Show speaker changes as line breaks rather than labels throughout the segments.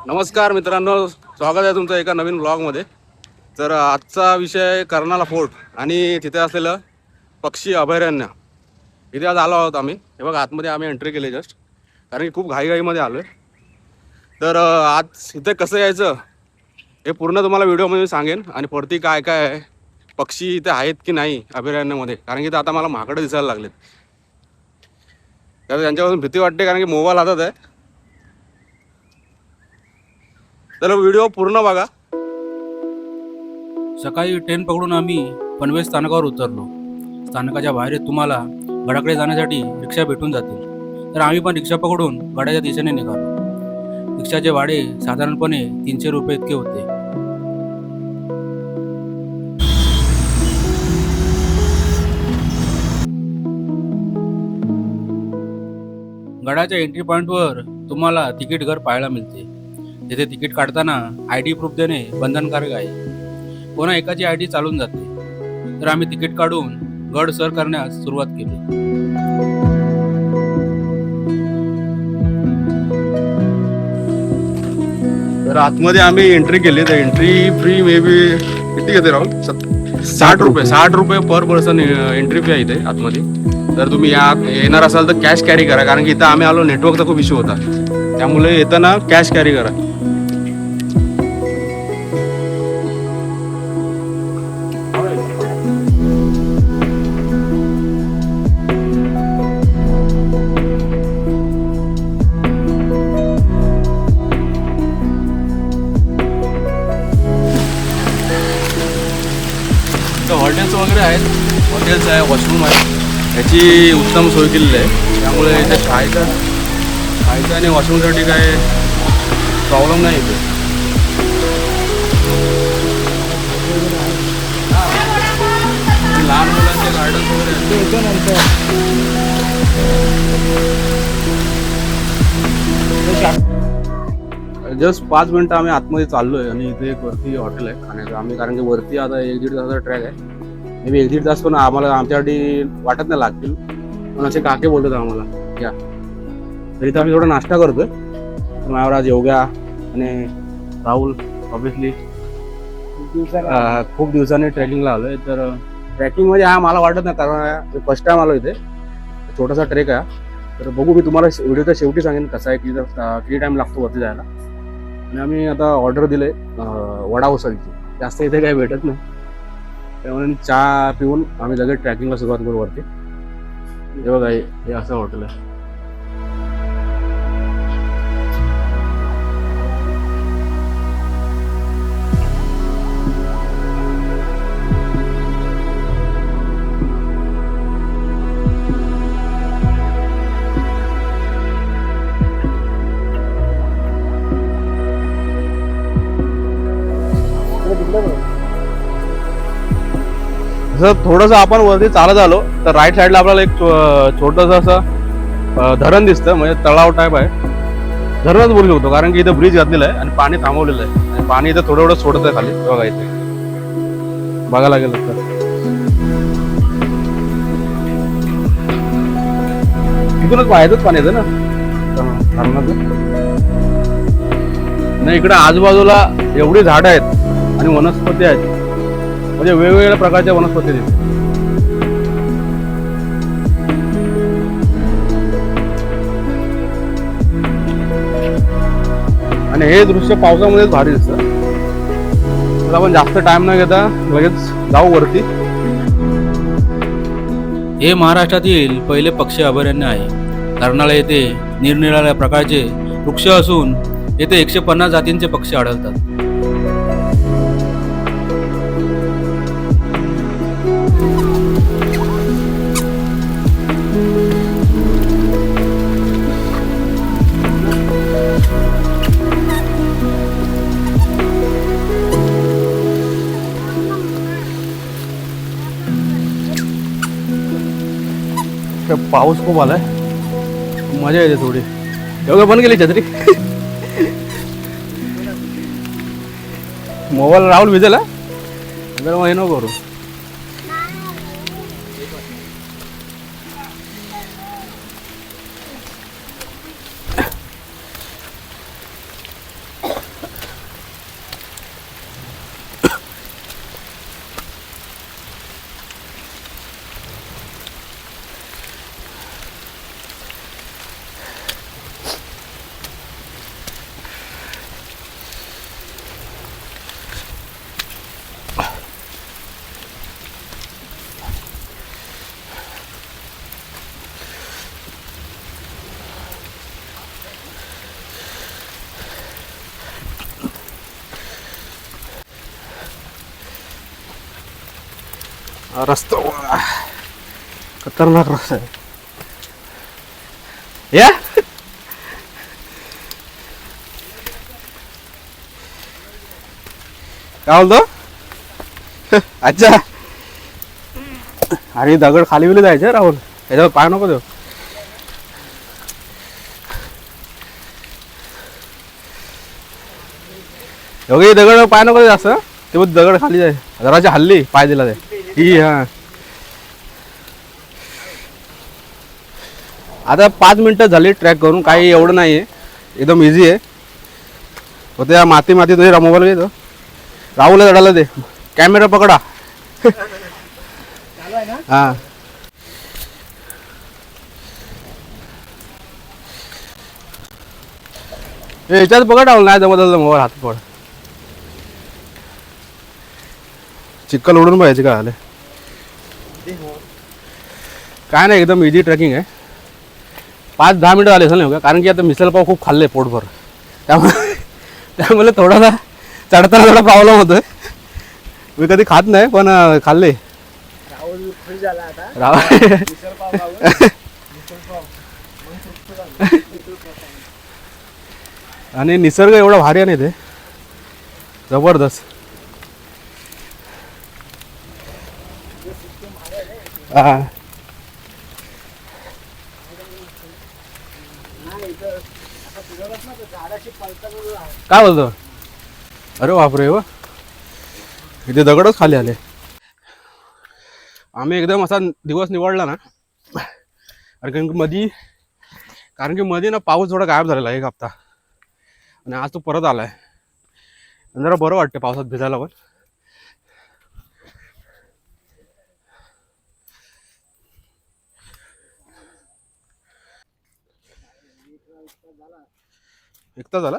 नमस्कार मित्रांनो, स्वागत आहे तुमचं एका नवीन ब्लॉगमध्ये. तर आजचा विषय कर्नाळा फोर्ट आणि तिथे असलेलं पक्षी अभयारण्य. इथे आज आलो आहोत आम्ही. हे बघा, आतमध्ये आम्ही एंट्री केली जस्ट, कारण की खूप घाईघाईमध्ये आलो आहे. तर आज इथे कसं यायचं हे पूर्ण तुम्हाला व्हिडिओमध्ये सांगेन. आणि वरती काय काय आहे, पक्षी इथे आहेत की नाही अभयारण्यामध्ये, कारण की इथं आता मला माकडं दिसायला लागलेत. तर त्यांच्यापासून भीती वाटते, कारण की मोबाईल हातात आहे. तर व्हिडिओ पूर्ण बघा.
सकाळी ट्रेन पकडून आम्ही पनवेल स्थानकावर उतरलो. स्थानकाच्या बाहेर तुम्हाला गडाकडे जाण्यासाठी रिक्षा भेटून जातील. तर आम्ही पण रिक्षा पकडून गडाच्या दिशेने निघालो. रिक्षाचे भाडे साधारणपणे 300 रुपये इतके होते. गडाच्या एंट्री पॉईंटवर तुम्हाला तिकीट घर पाहायला मिळते. तिथे तिकीट काढताना ID प्रूफ देणे बंधनकारक आहे. कोणा एकाची ID चालून जाते. तर आम्ही तिकीट काढून गड सर करण्यास सुरुवात केली.
तर आतमध्ये आम्ही एंट्री केली. तर एंट्री फ्री मे बी किती घेते राहुल? 60 रुपये पर पर्सन एंट्री फी आहे इथे आतमध्ये. तर तुम्ही येणार असाल तर कॅश कॅरी करा, कारण की इथं आम्ही आलो नेटवर्कचा खूप इश्यू होता, त्यामुळे येताना कॅश कॅरी करा. हॉटेल्स वगैरे आहेत, हॉटेल्स आहे, वॉशरूम आहे, याची उत्तम सोय केलेली आहे. त्यामुळे इथे खायचं आणि वॉशरूमसाठी काय प्रॉब्लेम नाही इथे. लहान मुलांचे गार्डन्स वगैरे जस्ट 5 मिनिटं आम्ही आतमध्ये चाललो आहे. आणि इथे एक वरती हॉटेल आहे खाण्याचं. आम्ही कारण की वरती आता 1-1.5 तासाचा ट्रॅक आहे. मे बी 1-1.5 तास पण आम्हाला आमच्यासाठी वाटत नाही लागतील, पण असे काके बोलतात आम्हाला या. तर इथं आम्ही थोडा नाश्ता करतोय. माझ्यावर आज योग्या आणि राहुल ऑब्विसली खूप दिवसांनी ट्रेकिंगला आलो आहे. तर ट्रेकिंगमध्ये हा मला वाटत नाही, कारण फर्स्ट टाइम आलो इथे. छोटासा ट्रेक आहे. तर बघू, मी तुम्हाला व्हिडिओच्या शेवटी सांगेन कसा आहे, किती टाइम लागतो वरती जायला. आणि आम्ही आता ऑर्डर दिले वडा उसळची. जास्त इथे काही भेटत नाही, त्यामुळे चहा पिऊन आम्ही लगेच ट्रॅकिंगला सुरुवात करू वरती. हे बघा, हे असं हॉटेल आहे. जसं थोडंसं आपण वरती चालत आलो तर राईट साईडला आपल्याला एक छोटंसं असं धरण दिसतं, म्हणजे तलाव टाईप आहे. धरणच बोलू शकतो, कारण की इथं ब्रिज घातलेला आहे आणि पाणी थांबवलेलं आहे. आणि पाणी इथं थोडं थोडं सोडत आहे खाली. बघा इथे बघायला गेलं तर इथूनच बाहेरच पाणी येतं ना धरणाचं. नाही, इकडे आजूबाजूला एवढी झाडं आहेत आणि वनस्पती आहेत, म्हणजे वेगवेगळ्या प्रकारच्या वनस्पती आहेत. आणि हे दृश्य पावसामध्येच भारी दिसतं. तर आपण जास्त टाइम न घेता लगेच जाऊ वरती.
हे महाराष्ट्रातील पहिले पक्षी अभयारण्य आहे. कर्नाळा येथे निरनिराळ्या प्रकारचे वृक्ष असून येथे 150 जातींचे पक्षी आढळतात.
पाऊस खूप आलाय, मजा येते थोडी. एवढं बंद केली छत्री. मोबाईल राहुल भिजेल मग हे नको करू. रस्ता वा. खतरनाक रस्ता आहे. या काय बोलतो. अच्छा अरे दगड खाली बिली जायचं राहुल, याच्यावर पाय नको देऊ. योगी दगड पाय नको जास्त, ते बघ दगड खाली जाय. जराची हल्ली पाय दिला ते ही. हा आता 5 मिनिटं झाली ट्रॅक करून, काही एवढं नाही आहे, एकदम इझी आहे. होते या माती तुझ्या मोबाईल घेतो. राहुलला चढायला दे, कॅमेरा पकडा. हा याच्यात पकड राहुल, नाही जमत मोबाईल हात पड. चिक्कल उडून पाहिजे काय आले. काय नाही, एकदम इझी ट्रेकिंग आहे. 5-10 मिनिटं झाले असेल नाही का, कारण की आता मिसळ पाव खूप खाल्ले पोटभर, त्यामुळे थोडासा चढताना थोडा प्रॉब्लेम होतोय. मी कधी खात नाही पण खाल्ले. आणि निसर्ग एवढा भारी आहे ना ते, जबरदस्त. हा काय बोलतो. अरे बापरे व, इथे दगडच खाली आले. आम्ही एकदम असा दिवस निवडला ना, कारण की मध्ये ना पाऊस थोडा गायब झालेला एक हप्ता, आणि आज तो परत आलाय. जरा बरं वाटतं पावसात भिजायला पण. एक तास झाला.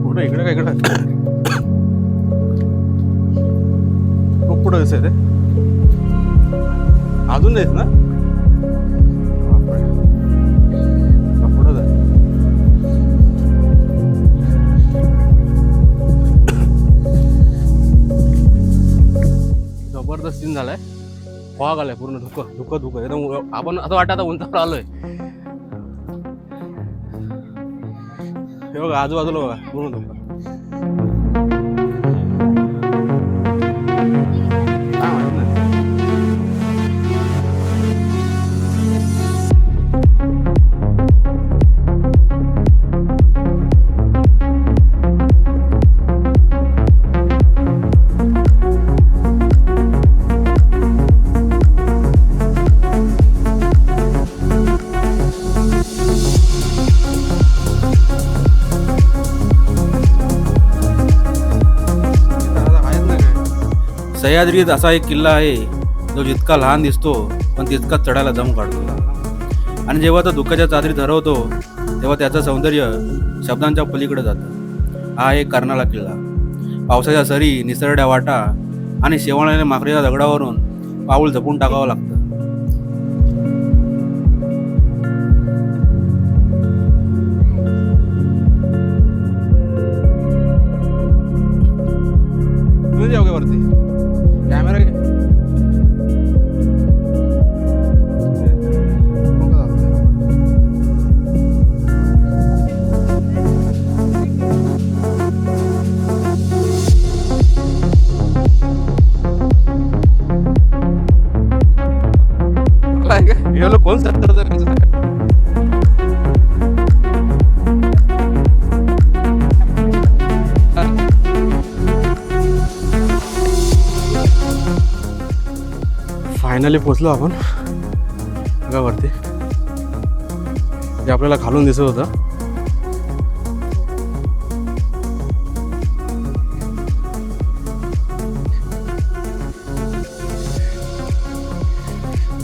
कुठं इकडे काय इकडे खूप पुढं दिसत आहे. अजून जायच ना पुढं जाय. जबरदस्त सीन झालाय. फॉग आलाय पूर्ण, धुकं एकदम. आपण असं वाटतं आता उंचावर आलोय. हे बघा आजूबाजूला बघा पूर्ण धुकं. काय माहित नाही.
सह्याद्रीत असा एक किल्ला आहे जो जितका लहान दिसतो पण तितकाच चढायला दम काढतो. आणि जेव्हा तो धुक्याच्या चादरीत हरवतो तेव्हा त्याचं सौंदर्य शब्दांच्या पलीकडे जातं. हा एक कर्नाळा किल्ला. पावसाच्या सरी, निसरड्या वाटा आणि शेवाळलेल्या माकडीच्या दगडावरून पाऊल जपून टाकावं लागतं.
वरती कॅमेरा हे लोक कोण सत्तर फायनली पोचलो आपण वरती. ते आपल्याला खालून दिसत होतं.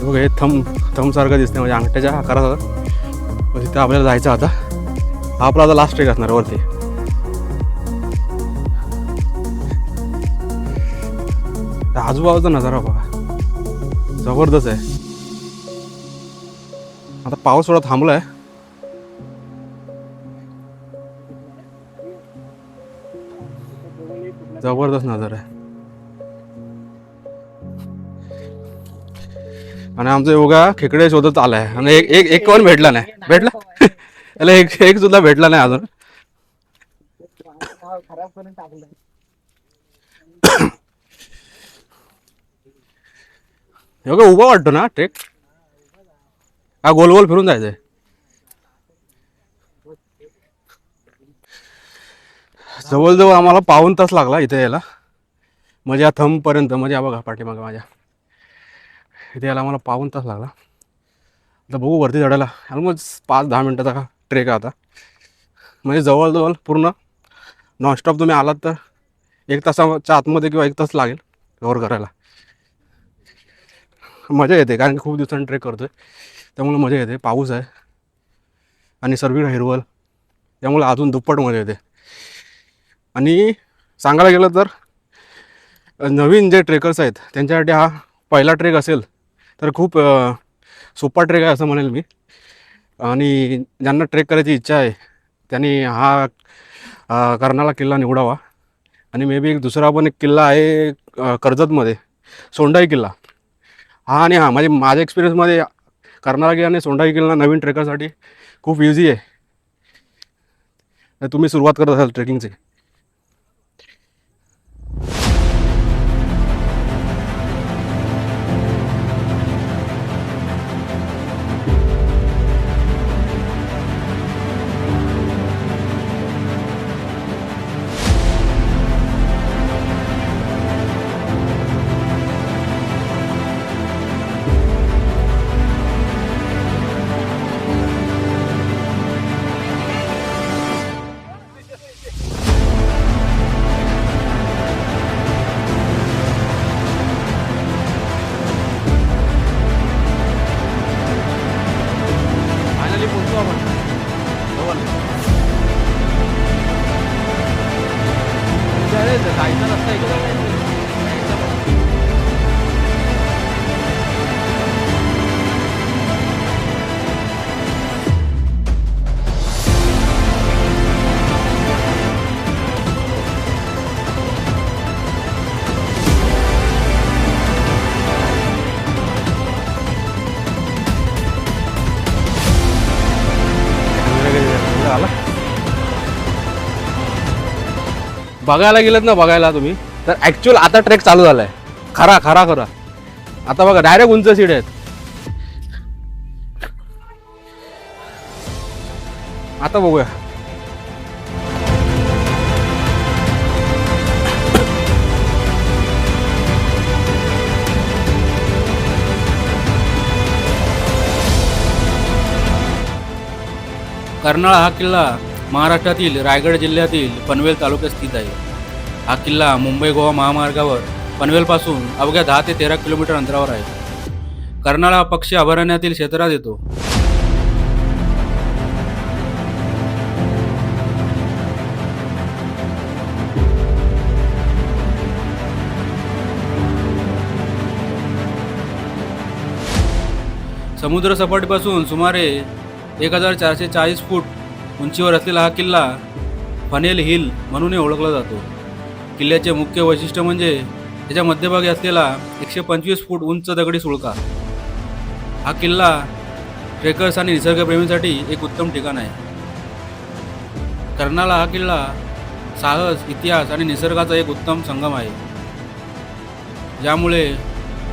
बघा हे थंब सारखं दिसते, म्हणजे अंगठ्याच्या आकाराचा. तिथे आपल्याला जायचं आता. हा आपला आता लास्ट ट्रेक असणार वरती. आजूबाजूचा नजारा बघा. जबरदस्त आहे. आता पाऊस थोडा थांबलाय. जबरदस्त नजारा आहे. आणि आमचा योगा खेकडे शोधत आलाय आणि एक एक एक पण भेटला नाही. भेटला त्याला एक एक सुद्धा भेटला नाही अजून. योगा उभा वाटतो ना ट्रेक. हा गोल गोल फिरून जायचंय. जवळजवळ आम्हाला पाऊण तास लागला इथे यायला. म्हणजे या थंब पर्यंत, म्हणजे हा बघा पाठीमागं माझ्या इथे यायला आम्हाला पाऊण तास लागला. आता बघू वरती चढायला ऑलमोस्ट 5-10 मिनटाचा ट्रेक आहे आता. म्हणजे जवळजवळ पूर्ण नॉनस्टॉप तुम्ही आलात तर 1 तासाच्या आतमध्ये किंवा 1 तास लागेल कव्हर करायला. मजा येते कारण की खूप दिवसांनी ट्रेक करतोय त्यामुळे मजा येते. पाऊस आहे आणि सर्वीकडे हिरवळ, त्यामुळे अजून दुप्पट मजा येते. आणि सांगायला गेलं तर नवीन जे ट्रेकर्स आहेत त्यांच्यासाठी हा पहिला ट्रेक असेल तर खूप सोपा ट्रेक आहे असं म्हणेल मी. आणि ज्यांना ट्रेक करायची इच्छा आहे त्यांनी हा कर्नाळा किल्ला निवडावा. आणि मे बी एक दुसरा पण एक किल्ला आहे कर्जतमध्ये, सोंडाई किल्ला. हा आणि हा म्हणजे माझ्या एक्सपिरियन्समध्ये कर्नाळा किल्ला आणि सोंडाई किल्ला नवीन ट्रेकरसाठी खूप इझी आहे. तुम्ही सुरुवात करत असाल ट्रेकिंगची. फायनली पोहोचलो आपण जवळ. जायचा रस्ता इकडे आला. बघायला गेलं ना, बघायला तुम्ही तर ॲक्च्युअल आता ट्रेक चालू झाला आहे. खरा खरा खरा आता बघा डायरेक्ट उंच सीट आहेत. आता बघूया.
कर्नाळा हा किल्ला महाराष्ट्रातील रायगड जिल्ह्यातील पनवेल तालुक्यात स्थित आहे. हा किल्ला मुंबई गोवा महामार्गावर पनवेलपासून अवघ्या 10 ते 13 किलोमीटर अंतरावर आहे. कर्नाळा पक्षी अभयारण्यातील क्षेत्रात येतो. समुद्र सपाटीपासून सुमारे 1440 फूट उंचीवर असलेला हा किल्ला फनेल हिल म्हणूनही ओळखला जातो. किल्ल्याचे मुख्य वैशिष्ट्य म्हणजे त्याच्या मध्यभागी असलेला 125 फूट उंच दगडी सुळका. हा किल्ला ट्रेकर्स आणि निसर्गप्रेमींसाठी एक उत्तम ठिकाण आहे. कर्नाळा हा किल्ला साहस, इतिहास आणि निसर्गाचा एक उत्तम संगम आहे, ज्यामुळे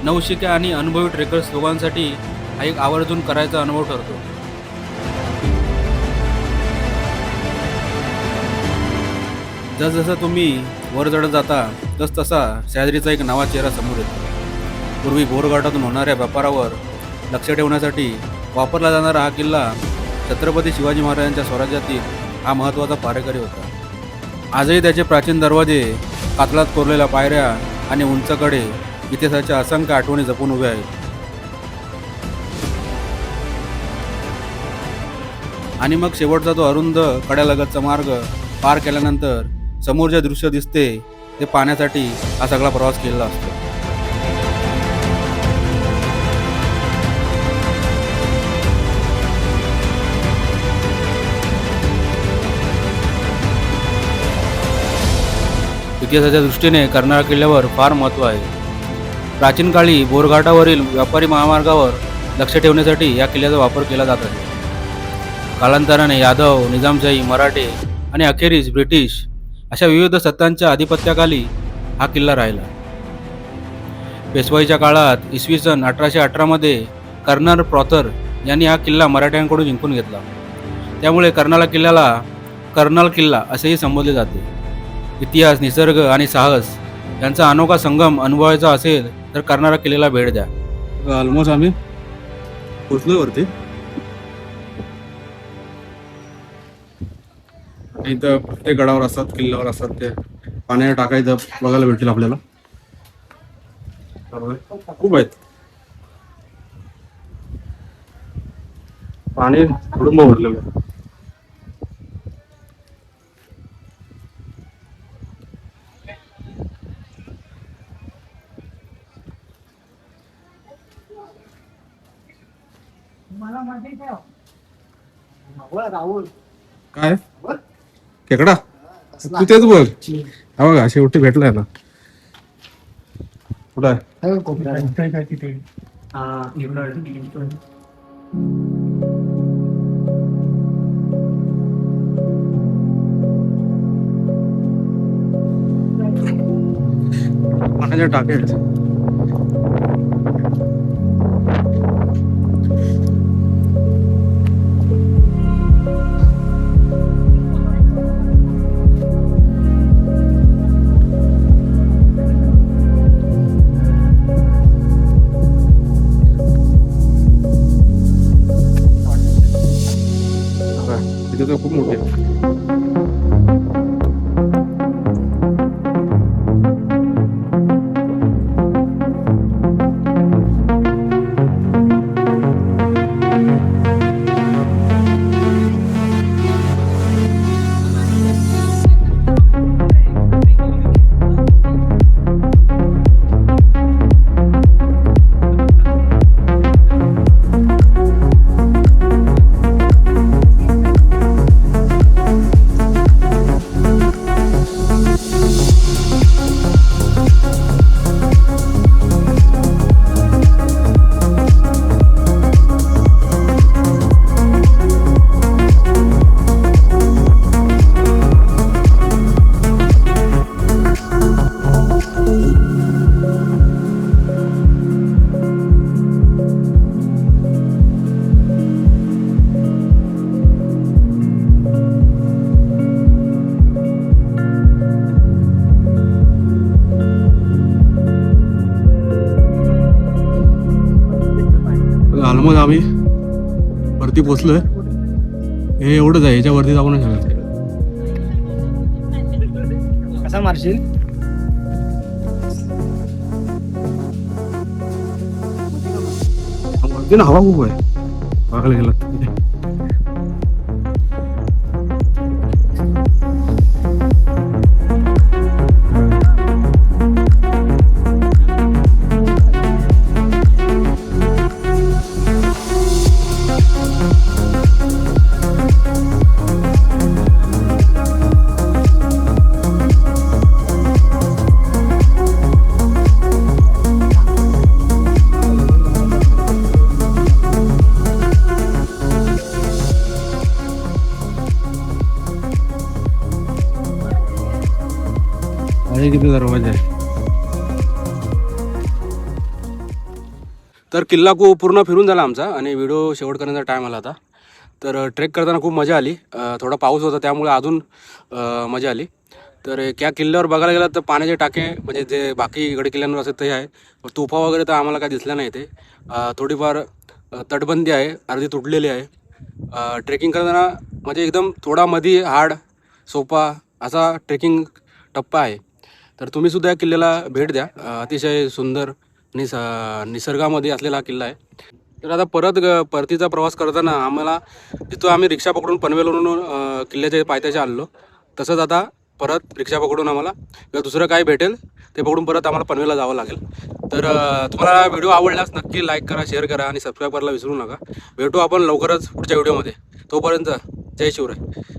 नवशिक्या आणि अनुभवी ट्रेकर्स दोघांसाठी हा एक आवर्जून करायचा अनुभव ठरतो. जसजसं तुम्ही वर चढत जाता तसतसा सह्याद्रीचा एक नवा चेहरा समोर येतो. पूर्वी बोरघाटातून होणाऱ्या व्यापारावर लक्ष ठेवण्यासाठी वापरला जाणारा हा किल्ला छत्रपती शिवाजी महाराजांच्या स्वराज्यातील हा महत्त्वाचा पारेकरी होता. आजही त्याचे प्राचीन दरवाजे, कातळात कोरलेल्या पायऱ्या आणि उंचकडे इतिहासाच्या असंख्य आठवणी जपून उभ्या आहेत. आणि मग शेवटचा तो अरुंद कड्यालगतचा मार्ग पार केल्यानंतर समोर जे दृश्य दिसते ते पाहण्यासाठी हा सगळा प्रवास केलेला असतो. इतिहासाच्या दृष्टीने कर्नाळ किल्ल्यावर फार महत्त्व आहे. प्राचीन काळी बोरघाटावरील व्यापारी महामार्गावर लक्ष ठेवण्यासाठी या किल्ल्याचा वापर केला जात आहे. कालांतराने यादव, निजामशाही, मराठे आणि अखेरीस ब्रिटिश अशा विविध सत्तांच्या अधिपत्याखाली हा किल्ला राहिला. पेशवाईच्या काळात इसवी सन 1818 मध्ये कर्नल प्रॉथर यांनी हा किल्ला मराठ्यांकडून जिंकून घेतला. त्यामुळे कर्नाळ किल्ल्याला कर्नल किल्ला असेही संबोधले जाते. इतिहास, निसर्ग आणि साहस यांचा अनोखा संगम अनुभवायचा असेल तर कर्नाळ किल्ल्याला भेट द्या.
ऑलमोस्ट आम्ही पोचलोय वरती. इथं प्रत्येक गडावर असतात, किल्ल्यावर असतात, ते पाण्याच्या टाका इथं बघायला भेटतील आपल्याला. खूप आहेत. पाणी तुडुंब भरलेलं आहे. काय खेकडा तू तेच बघ. हा बघा शेवटी भेटलाय ना. कुठं आहे? पाण्याच्या टाके आहेत. तिथे तर खूप मोठे आहे. मग आम्ही वरती पोचलोय. हे एवढंच आहे, याच्यावरती जाऊ नाही शकत.
कसा मारशील?
वरती ना हवा खूप आहे. बघायला गेलं किती दरवाजा आहे. तर किल्ला पूर्ण फिरून झाला आमचा आणि व्हिडिओ शेवट करण्याचा टाईम आला होता. तर ट्रेक करताना खूप मजा आली. थोडा पाऊस होता त्यामुळे अजून मजा आली. तर या किल्ल्यावर बघायला गेलं तर पाण्याचे टाके म्हणजे जे बाकी गड किल्ल्यांवर असतात ते आहे. तोफा वगैरे तर आम्हाला काय दिसल्या नाही. ते थोडीफार तटबंदी आहे, अर्धी तुटलेली आहे. ट्रेकिंग करताना म्हणजे एकदम थोडा मधी हाड सोपा असा ट्रेकिंग टप्पा आहे. तर तुम्हीसुद्धा या किल्ल्याला भेट द्या. अतिशय सुंदर निसर्गामध्ये असलेला हा किल्ला आहे. तर आता परतीचा प्रवास करताना आम्हाला तिथं आम्ही रिक्षा पकडून पनवेलवरून किल्ल्याच्या पायथ्याशी आलो. तसंच आता परत रिक्षा पकडून आम्हाला किंवा दुसरं काय भेटेल ते पकडून परत आम्हाला पनवेलला जावं लागेल. तर तुम्हाला व्हिडिओ आवडल्यास नक्की लाईक करा, शेअर करा आणि सबस्क्राईब करायला विसरू नका. भेटू आपण लवकरच पुढच्या व्हिडिओमध्ये. तोपर्यंत जय शिवराय.